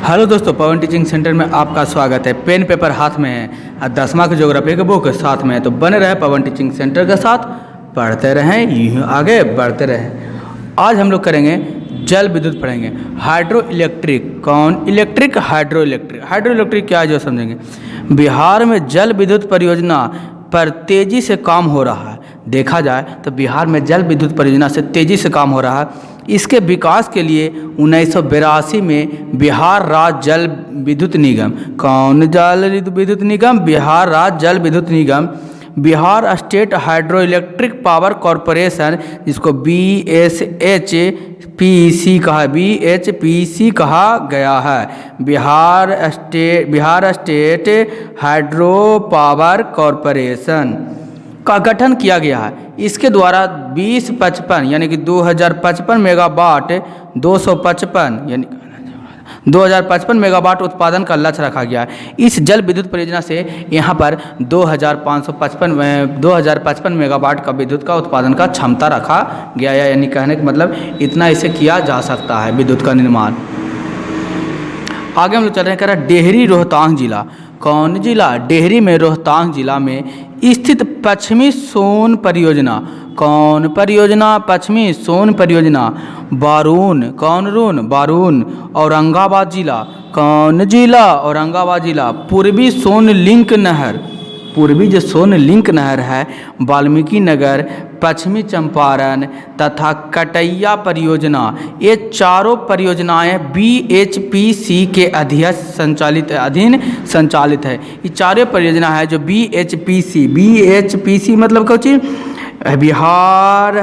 Hello दोस्तों, पवन teaching centre में आपका स्वागत है। पेन पेपर हाथ में है, 10वां की ज्योग्राफी के बुक साथ में है, तो बने रहे पवन टीचिंग सेंटर के साथ, पढ़ते रहें, यूँ आगे बढ़ते रहें। आज हम लोग करेंगे जल विद्युत पढ़ेंगे। हाइड्रो इलेक्ट्रिक, कौन electric? Hydro electric. Hydro electric क्या है जो समझेंगे। बिहार में जल विद्युत परियोजना पर तेजी से काम हो रहा है। देखा जाए तो बिहार में जल विद्युत परियोजना से तेजी से काम हो रहा है। इसके विकास के लिए 1982 में बिहार राज्य जल विद्युत निगम, कौन जल विद्युत निगम? बिहार राज्य जल विद्युत निगम, Bihar state hydro electric power corporation, जिसको BHPC कहा, BHPC कहा गया है। Bihar state hydro power corporation का गठन किया गया है। इसके द्वारा 2055 यानी कि 2055 मेगावाट 255 यानी 2055 मेगावाट उत्पादन का लक्ष्य रखा गया है। इस जल विद्युत परियोजना से यहाँ पर 2055 मेगावाट का विद्युत का उत्पादन का क्षमता रखा गया है, यानी कहने का मतलब इतना इसे किया जा सकता है विद्युत का निर्माण। आगे हम लोग चल रहे हैं, कह रहा है डेहरी रोहतांग जिला, कौन जिला? डेहरी में रोहतांग जिला में स्थित पश्चिमी सोन परियोजना, कौन परियोजना? पश्चिमी सोन परियोजना, बारून, कौन रून? बारून, औरंगाबाद जिला, कौन जिला? औरंगाबाद जिला। पूर्वी सोन लिंक नहर, पूर्वी जो सोन लिंक नहर है, वाल्मीकि नगर, पश्चिमी चंपारण तथा कटैया परियोजना, ये चारों परियोजनाएं BHPC के अधीन संचालित है। ये चारों परियोजना है जो BHPC मतलब क्या चीज़? बिहार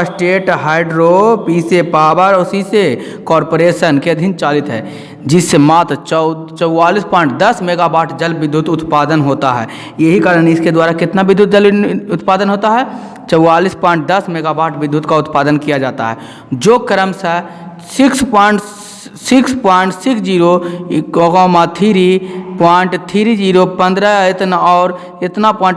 स्टेट हाइड्रो पीसे पावर उसी से कॉरपोरेशन के अधीन चालित है, जिससे मात्र 44.10 मेगावाट जल विद्युत उत्पादन होता है। यही कारण इसके द्वारा कितना विद्युत जल उत्पादन होता है? 44.10 मेगावाट विद्युत का उत्पादन किया जाता है, जो क्रमशः 6.60, 3.30, 15 इतना और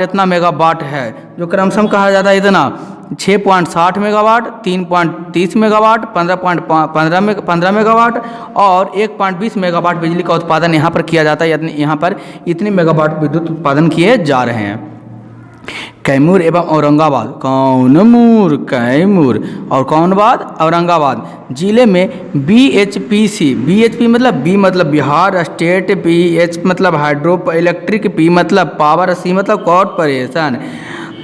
इतना मेगावाट है, जो क्रमशः कहा जाता है इतना 6.60 मेगावाट, 3.30 मेगावाट, 15 मेगावाट और 1.20 मेगावाट बिजली का उत्पादन यहाँ पर किया जाता है। यहाँ पर इतने मेगावाट विद्युत उत्पादन किए जा रहे हैं। कैमूर एवं औरंगाबाद, कौन मूर? कैमूर और कौन बाद? औरंगाबाद जिले में BHP मतलब B मतलब बिहार स्टेट, BH मतलब हाइड्रो इलेक्ट्रिक, P मतलब पावर, C मतलब कॉरपोरेशन।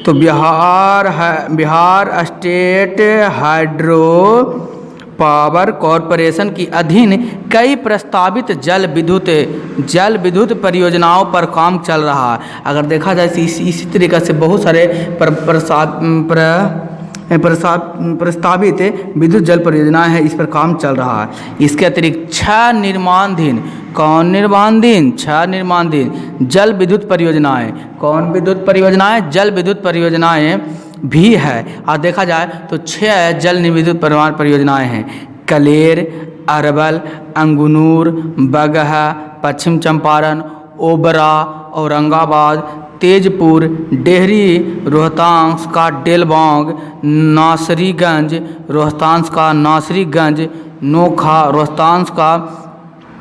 तो Bihar state hydro power corporation की अधीन कई प्रस्तावित जल विद्युत परियोजनाओं पर काम चल रहा है। अगर देखा जाए इसी तरीक़े से बहुत सारे प्रस्तावित विद्युत जल परियोजनाएं हैं, इस पर काम चल रहा है। इसके अतिरिक्त 6 निर्माणाधीन, कौन निर्माणाधीन? 6 निर्माणाधीन जल विद्युत परियोजनाएं, कौन विद्युत परियोजनाएं? जल विद्युत परियोजनाएं भी है। और देखा जाए तो 6 जल विद्युत परियोजनाएं हैं। कलेर, अरवल, अंगनूर, बगहा, पश्चिम चंपारण, ओबरा, औरंगाबाद, तेजपुर, डेहरी, रोहतांग का डेलबोंग, नासरीगंज, रोहतांग का नासरीगंज, नोखा, रोहतांग का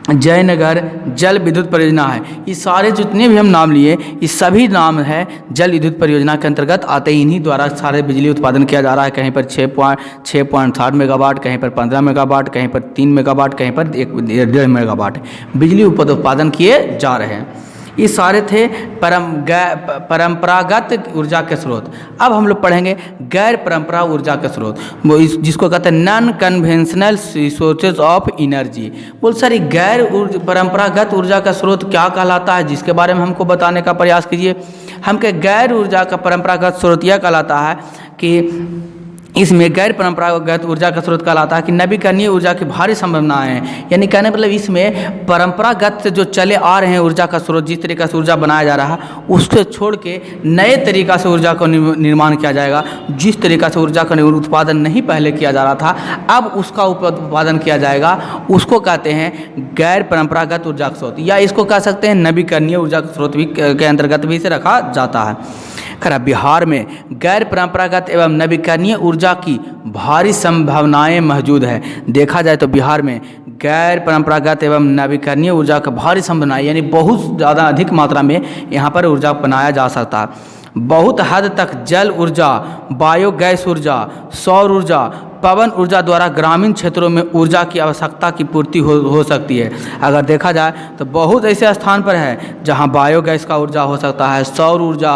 जयनगर जल विद्युत परियोजना है। ये सारे जितने भी हम नाम लिए, ये सभी नाम है जल विद्युत परियोजना के अंतर्गत आते ही। इन्हीं द्वारा सारे बिजली उत्पादन किया जा रहा है। कहीं पर 6.60 मेगावाट, कहीं पर 15 मेगावाट, कहीं पर 3 मेगावाट, कहीं पर 1.5 मेगावाट बिजली उत्पादन किए जा रहे हैं। ये सारे थे परंपरागत ऊर्जा के स्रोत। अब हम लोग पढ़ेंगे गैर परंपरा ऊर्जा के स्रोत, वो जिसको कहते हैं non conventional resources of energy. बोल सारी गैर परंपरागत ऊर्जा का स्रोत क्या कहलाता है, जिसके बारे में हमको बताने का प्रयास कीजिए। हम के गैर ऊर्जा का परंपरागत स्रोत यह कहलाता है कि इसमें गैर परंपरागत ऊर्जा का स्रोत कहलाता है कि नवीकरणीय ऊर्जा की भारी संभावनाएं हैं। यानी कहने मतलब इसमें परंपरागत से जो चले आ रहे हैं ऊर्जा का स्रोत, जिस तरीक़े से ऊर्जा बनाया जा रहा है, उसको छोड़ के नए तरीक़ा से ऊर्जा का निर्माण किया जाएगा। जिस तरीक़ा से ऊर्जा का उत्पादन नहीं पहले किया जा रहा था, अब उसका उत्पादन किया जाएगा। उसको कहते हैं गैर परंपरागत ऊर्जा का स्रोत, या इसको कह सकते हैं नवीकरणीय ऊर्जा का स्रोत भी के अंतर्गत भी इसे रखा जाता है। खरा बिहार में गैर परंपरागत एवं नवीकरणीय ऊर्जा की भारी संभावनाएं मौजूद है। देखा जाए तो बिहार में गैर परंपरागत एवं नवीकरणीय ऊर्जा का भारी संभावना है, यानी बहुत ज़्यादा अधिक मात्रा में यहाँ पर ऊर्जा बनाया जा सकता है। बहुत हद तक जल ऊर्जा, बायोगैस ऊर्जा, सौर ऊर्जा, पवन ऊर्जा द्वारा ग्रामीण क्षेत्रों में ऊर्जा की आवश्यकता की पूर्ति हो सकती है। अगर देखा जाए तो बहुत ऐसे स्थान पर है जहाँ बायोगैस का ऊर्जा हो सकता है, सौर ऊर्जा,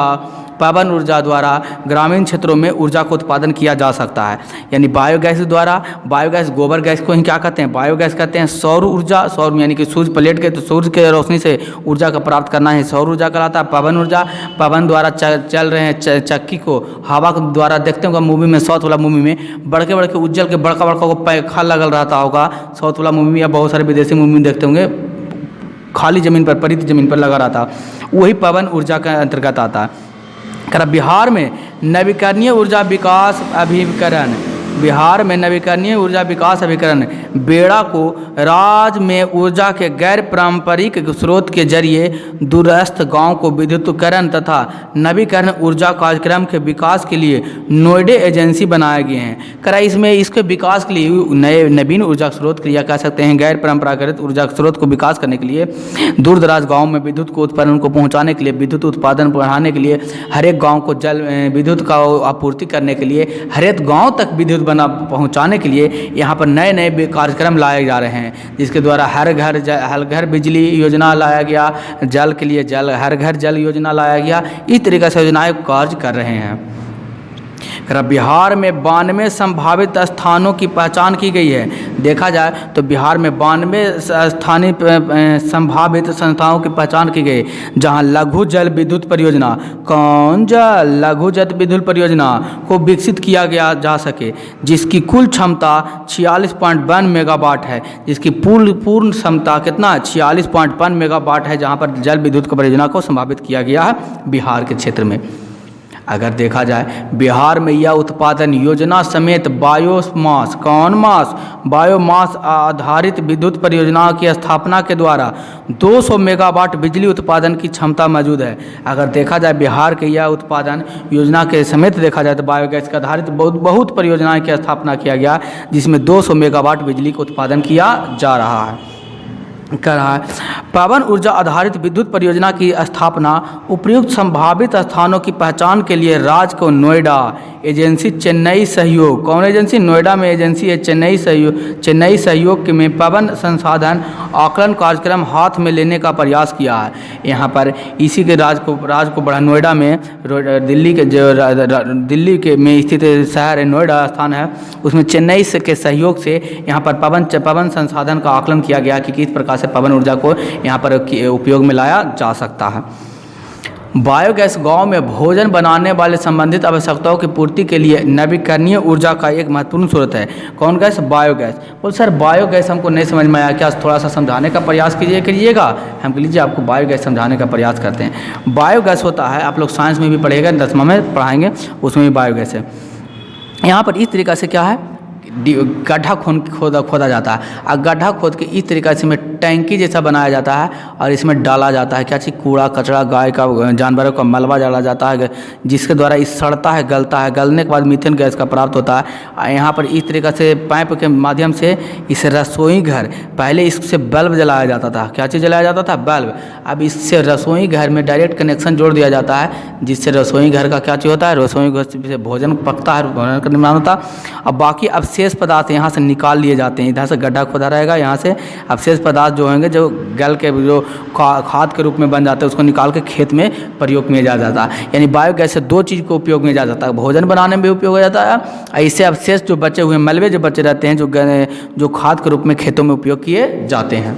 पवन ऊर्जा द्वारा ग्रामीण क्षेत्रों में ऊर्जा को उत्पादन किया जा सकता है। यानी बायोगैस द्वारा, बायोगैस गोबर गैस को ही क्या कहते हैं, बायोगैस कहते हैं। सौर ऊर्जा, सौर यानी कि सूर्य प्लेट के, तो सूर्य के रोशनी से ऊर्जा का प्राप्त करना है, सौर ऊर्जा कहलाता है। पवन ऊर्जा, पवन द्वारा चल रहे हैं चक्की को हवा के द्वारा, देखते होगा मूवी में, साउथ वाला मूवी में बड़के बड़के उज्जल के बड़का बड़का को पंखा लगल रहता होगा, साउथ वाला मूवी में, या बहुत सारे विदेशी मूवी में देखते होंगे, खाली ज़मीन पर, परित ज़मीन पर लगा रहता, वही पवन ऊर्जा के अंतर्गत आता है। बिहार में नवीकरणीय ऊर्जा विकास अभिकरण, बिहार में नवीकरणीय ऊर्जा विकास अभिकरण बेड़ा को राज्य में ऊर्जा के गैर पारंपरिक स्रोत के जरिए दूरस्थ गांव को विद्युतीकरण तथा नवीकरण ऊर्जा कार्यक्रम के विकास के लिए नोएडा एजेंसी बनाए गए हैं। इसमें इसके विकास के लिए नए नवीन ऊर्जा स्रोत या कह सकते हैं गैर परंपरागत ऊर्जा स्रोत को विकास करने के लिए, दूर दराज गाँव में विद्युत को उत्पादन को पहुँचाने के लिए, विद्युत उत्पादन बढ़ाने के लिए, हर एक गाँव को जल विद्युत का आपूर्ति करने के लिए, हर एक गाँव तक विद्युत बना पहुंचाने के लिए यहाँ पर नए नए कार्यक्रम लाए जा रहे हैं, जिसके द्वारा हर घर बिजली योजना लाया गया, जल के लिए हर घर जल योजना लाया गया। इस तरीके से योजनाएं कार्य कर रहे हैं। बिहार में 92 संभावित स्थानों की पहचान की गई है। देखा जाए तो बिहार में 92 स्थानीय संभावित संस्थाओं की पहचान की गई, जहां लघु जल विद्युत परियोजना, लघु जल विद्युत परियोजना को विकसित किया गया जा सके, जिसकी कुल क्षमता 46.1 मेगावाट है, जिसकी पूर्ण क्षमता कितना 46.1 मेगावाट है, जहां पर जल विद्युत परियोजना को संभावित किया गया है बिहार के क्षेत्र में। अगर देखा जाए बिहार में यह उत्पादन योजना समेत बायोमास आधारित विद्युत परियोजनाओं की स्थापना के द्वारा 200 मेगावाट बिजली उत्पादन की क्षमता मौजूद है। अगर देखा जाए बिहार के यह उत्पादन योजना के समेत देखा जाए तो बायोगैस के आधारित बहुत परियोजनाएं की स्थापना किया गया, जिसमें 200 मेगावाट बिजली का उत्पादन किया जा रहा है। पवन ऊर्जा आधारित विद्युत परियोजना की स्थापना उपयुक्त संभावित स्थानों की पहचान के लिए राज्य को नोएडा एजेंसी चेन्नई सहयोग, कौन एजेंसी, नोएडा में एजेंसी है चेन्नई सहयोग में पवन संसाधन आकलन कार्यक्रम हाथ में लेने का प्रयास किया है। यहाँ पर इसी के राज्य को बढ़ा, नोएडा में दिल्ली के में स्थित शहर है, नोएडा स्थान है, उसमें चेन्नई के सहयोग से यहाँ पर पवन संसाधन का आकलन किया गया कि किस प्रकार से पवन ऊर्जा को यहाँ पर उपयोग में लाया जा सकता है। बायोगैस गांव में भोजन बनाने वाले संबंधित आवश्यकताओं की पूर्ति के लिए नवीकरणीय ऊर्जा का एक महत्वपूर्ण स्रोत है। कौन गैस, बायोगैस। बोल सर बायोगैस हमको नहीं समझ में आया, क्या थोड़ा सा समझाने का प्रयास करिएगा। हम लीजिए आपको बायोगैस समझाने का प्रयास करते हैं। बायोगैस होता है, आप लोग साइंस में भी पढ़ेगा, 10वीं में पढ़ाएंगे, उसमें भी बायोगैस है। यहाँ पर इस तरीक़ा से क्या है, गड्ढा खोदा जाता है, और गड्ढा खोद के इस तरीक़े से में टैंकी जैसा बनाया जाता है, और इसमें डाला जाता है क्या चीज़, कूड़ा कचरा, गाय का, जानवरों का मलबा डाला जाता है, जिसके द्वारा इस सड़ता है, गलता है, गलने के बाद मीथेन गैस का प्राप्त होता है। यहाँ पर इस तरीक़े से पाइप के माध्यम से इस रसोई घर, पहले इससे बल्ब जलाया जाता था, क्या चीज़ जलाया जाता था, बल्ब। अब इससे रसोई घर में डायरेक्ट कनेक्शन जोड़ दिया जाता है, जिससे रसोई घर का क्या चीज़ होता है, रसोई घर से भोजन पकता है, भोजन का निर्माण होता है। अब बाकी अवशेष पदार्थ यहाँ से निकाल लिए जाते हैं, इधर से गड्ढा खोदा रहेगा, यहाँ से अवशेष पदार्थ जो होंगे, जो गल के जो खाद के रूप में बन जाते हैं, उसको निकाल के खेत में प्रयोग में जा जाता है। यानी बायोगैस से 2 चीज़ को उपयोग में जा जाता है, भोजन बनाने में भी उपयोग हो जाता है, ऐसे अवशेष जो बचे हुए मलबे जो बचे रहते हैं, जो खाद के रूप में खेतों में उपयोग किए जाते हैं।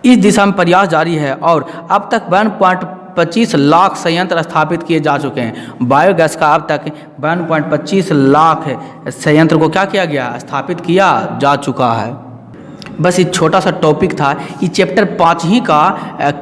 इस दिशा में प्रयास जारी है और अब तक 1.25 लाख संयंत्र स्थापित किए जा चुके हैं। बायोगैस का अब तक 1.25 लाख संयंत्र को क्या किया गया, स्थापित किया जा चुका है। बस ये छोटा सा टॉपिक था। ये चैप्टर 5 ही का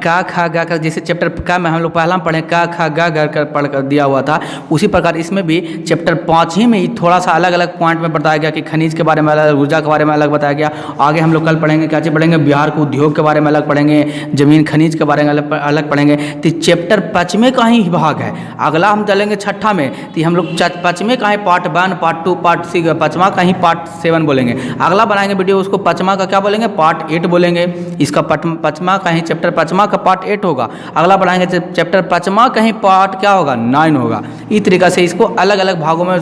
का खा गा का, जैसे चैप्टर का में हम लोग पहला पढ़े का खा गा गा कर पढ़ कर दिया हुआ था, उसी प्रकार इसमें भी चैप्टर 5 ही में ये थोड़ा सा अलग अलग पॉइंट में बताया गया कि खनिज के बारे में अलग, ऊर्जा के बारे में अलग बताया गया। आगे हम लोग कल पढ़ेंगे क्या चीज़ पढ़ेंगे, बिहार के उद्योग के बारे में अलग पढ़ेंगे, जमीन खनिज के बारे में अलग पढ़ेंगे। तो चैप्टर 5वें का ही भाग है। अगला हम चलेंगे छठा में, तो हम लोग 5वें का ही पार्ट 1 पार्ट 2 पार्ट 6, 5वां का ही पार्ट 7 बोलेंगे। अगला बनाएंगे वीडियो, उसको 5वां का क्या बोलेंगे, पार्ट 8 बोलेंगे। इसका 5वां का ही चैप्टर 5वां का पार्ट 8 होगा। अगला बढ़ाएंगे चैप्टर 5वां का ही पार्ट क्या होगा, 9 होगा। इस तरीक़े से इसको अलग अलग भागों में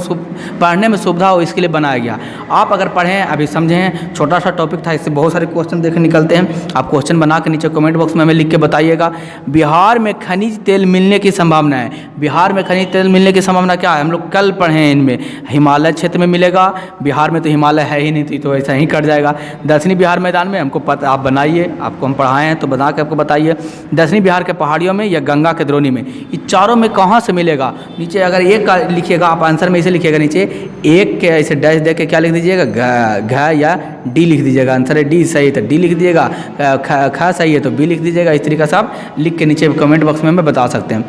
पढ़ने में सुविधा हो, इसके लिए बनाया गया। आप अगर पढ़ें, अभी समझें, छोटा सा टॉपिक था, इससे बहुत सारे क्वेश्चन देख निकलते हैं। आप क्वेश्चन बना के नीचे कमेंट बॉक्स में हमें लिख के बताइएगा। बिहार में खनिज तेल मिलने की संभावना है। बिहार में खनिज तेल मिलने की संभावना क्या है, हम लोग कल पढ़े हैं। इनमें हिमालय क्षेत्र में मिलेगा, बिहार में तो हिमालय है ही नहीं, तो ऐसा ही कट जाएगा। दक्षिणी बिहार मैदान में हमको पता, आप बनाइए, आपको हम पढ़ाए हैं तो बना के आपको बताइए। दक्षिणी बिहार के पहाड़ियों में या गंगा के द्रोणी में, ये चारों में कहाँ से मिलेगा। नीचे अगर एक का लिखिएगा आप, आंसर में इसे लिखिएगा, नीचे एक के ऐसे डैश दे के क्या लिख दीजिएगा, घ या डी लिख दीजिएगा। आंसर है डी, सही तो डी लिख दीजिएगा, ख सही है तो बी लिख दीजिएगा। इस तरीके से आप लिख के नीचे कमेंट बॉक्स में हमें बता सकते हैं।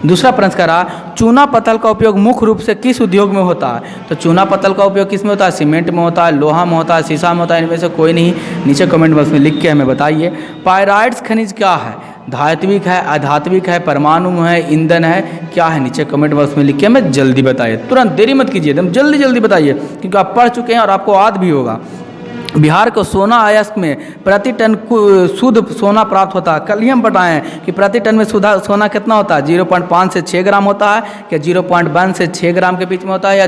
दूसरा प्रश्न करा, चूना पत्तल का उपयोग मुख्य रूप से किस उद्योग में होता है। तो चूना पत्तल का उपयोग किस में होता है, सीमेंट में होता है, लोहा में होता है, शीशा में होता है, इनमें से कोई नहीं। नीचे कमेंट बॉक्स में लिख के हमें बताइए। पायराइट्स खनिज क्या है, धात्विक है, अधात्विक है, परमाणु है, ईंधन है, क्या है, नीचे कमेंट बॉक्स में लिख के हमें जल्दी बताइए। तुरंत देरी मत कीजिए, एकदम जल्दी जल्दी बताइए, क्योंकि आप पढ़ चुके हैं और आपको याद भी होगा। बिहार को सोना अयस्क में प्रति टन शुद्ध सोना प्राप्त होता है। कल ही हम बताएं कि प्रति टन में सोना कितना होता है, 0.5 से 6 ग्राम होता है, क्या 0.1 से 6 ग्राम के बीच में होता है, या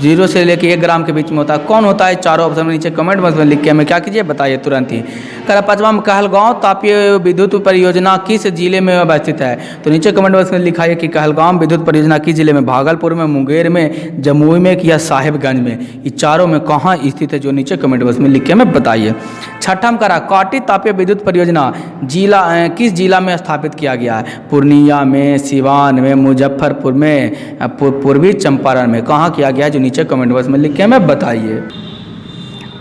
0 से लेकर 1 ग्राम के बीच में होता है। कौन होता है, चारों ऑप्शन में नीचे कमेंट बॉक्स में लिख के हमें क्या कीजिए, बताइए तुरंत ही। कल 5वां में कहलगांव तापीय विद्युत परियोजना किस जिले में अवस्थित है। तो नीचे कमेंट बॉक्स में लिखाइए कि कहलगांव विद्युत परियोजना किस जिले में, भागलपुर में, मुंगेर में, जमुई में या साहिबगंज में। ये चारों में कहाँ स्थित है, जो नीचे कमेंट बॉक्स में लिख के हमें बताइए। छठा में करा, काटी तापीय विद्युत परियोजना जिला किस जिला में स्थापित किया गया है। पूर्णिया में, सिवान में, मुजफ्फरपुर में, पूर्वी चंपारण में, कहाँ किया गया है, जो नीचे कमेंट बॉक्स में लिख के हमें बताइए।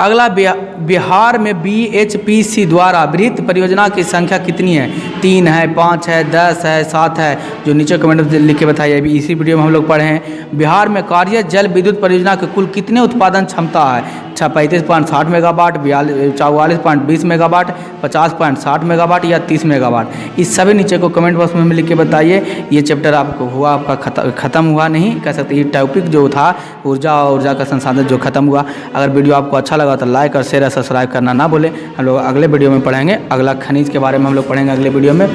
अगला, बिहार में BHPC द्वारा विहित परियोजना की संख्या कितनी है। 3 है, 5 है, 10 है, 7 है, जो नीचे कमेंट में लिख के बताइए। अभी इसी वीडियो में हम लोग पढ़े हैं। बिहार में कार्य जल विद्युत परियोजना के कुल कितने उत्पादन क्षमता है। 35.60 मेगावाट, 44.20 मेगावाट, 50.60 मेगावाट या 30 मेगावाट। इस सभी नीचे को कमेंट बॉक्स में लिख के बताइए। ये चैप्टर आपको हुआ, आपका ख़त्म हुआ नहीं कह सकते। ये टॉपिक जो था ऊर्जा और ऊर्जा का संसाधन जो खत्म हुआ। अगर वीडियो आपको अच्छा लगा तो लाइक और शेयर और सब्सक्राइब करना ना भूलें। हम लोग अगले वीडियो में पढ़ेंगे, अगला खनिज के बारे में हम लोग पढ़ेंगे अगले वीडियो में।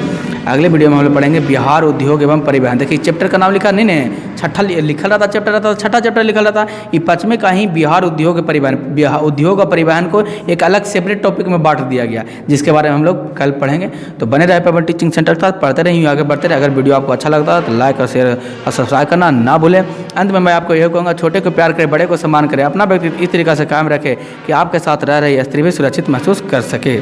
अगले वीडियो में हम लोग पढ़ेंगे बिहार उद्योग एवं परिवहन। देखिए चैप्टर का नाम लिखा नहीं, छठा लिखा रहता चैप्टर रहता, छठा चैप्टर लिखा रहता। ये 5वें का ही बिहार उद्योग परिवहन, उद्योग और परिवहन को एक अलग सेपरेट टॉपिक में बांट दिया गया, जिसके बारे में हम लोग कल पढ़ेंगे। तो बने रहे पेपर टीचिंग सेंटर के साथ, पढ़ते रहिए, आगे बढ़ते रहे। अगर वीडियो आपको अच्छा लगता है तो लाइक और शेयर और सब्सक्राइब करना ना भूलें। अंत में मैं आपको यह कहूँगा, छोटे को प्यार करें, बड़े को सम्मान करें, अपना व्यक्तित्व इस तरीके से कायम रखें कि आपके साथ रह रही स्त्री भी सुरक्षित महसूस कर सके।